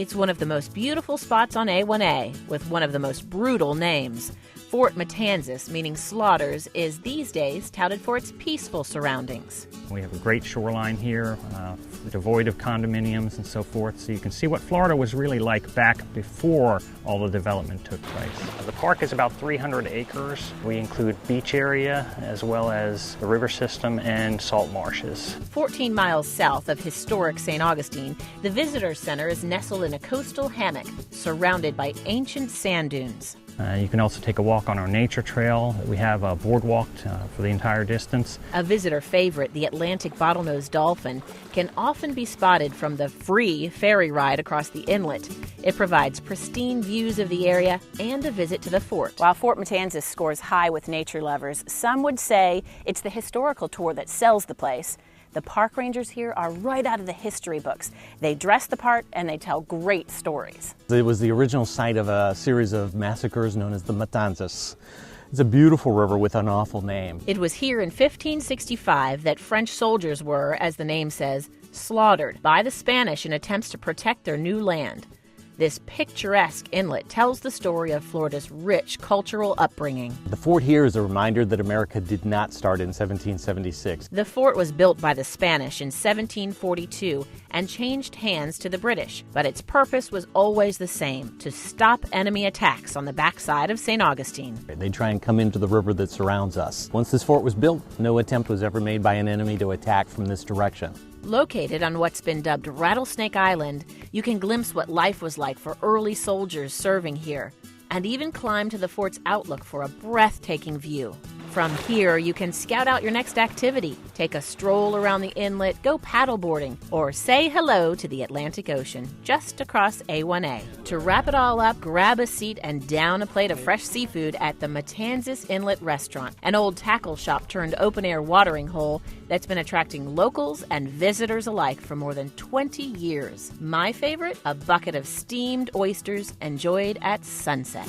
It's one of the most beautiful spots on A1A, with one of the most brutal names. Fort Matanzas, meaning slaughters, is these days touted for its peaceful surroundings. We have a great shoreline here, devoid of condominiums and so forth, so you can see what Florida was really like back before all the development took place. The park is about 300 acres. We include beach area as well as the river system and salt marshes. 14 miles south of historic St. Augustine, the Visitor Center is nestled in a coastal hammock surrounded by ancient sand dunes. You can also take a walk on our nature trail. We have a boardwalk for the entire distance. A visitor favorite, the Atlantic bottlenose dolphin, can often be spotted from the free ferry ride across the inlet. It provides pristine views of the area and a visit to the fort. While Fort Matanzas scores high with nature lovers, some would say it's the historical tour that sells the place. The park rangers here are right out of the history books. They dress the part and they tell great stories. It was the original site of a series of massacres known as the Matanzas. It's a beautiful river with an awful name. It was here in 1565 that French soldiers were, as the name says, slaughtered by the Spanish in attempts to protect their new land. This picturesque inlet tells the story of Florida's rich cultural upbringing. The fort here is a reminder that America did not start in 1776. The fort was built by the Spanish in 1742 and changed hands to the British, but its purpose was always the same: to stop enemy attacks on the backside of St. Augustine. They try and come into the river that surrounds us. Once this fort was built, no attempt was ever made by an enemy to attack from this direction. Located on what's been dubbed Rattlesnake Island, you can glimpse what life was like for early soldiers serving here, and even climb to the fort's outlook for a breathtaking view. From here, you can scout out your next activity, take a stroll around the inlet, go paddleboarding, or say hello to the Atlantic Ocean just across A1A. To wrap it all up, grab a seat and down a plate of fresh seafood at the Matanzas Inlet Restaurant, an old tackle shop turned open-air watering hole that's been attracting locals and visitors alike for more than 20 years. My favorite, a bucket of steamed oysters enjoyed at sunset.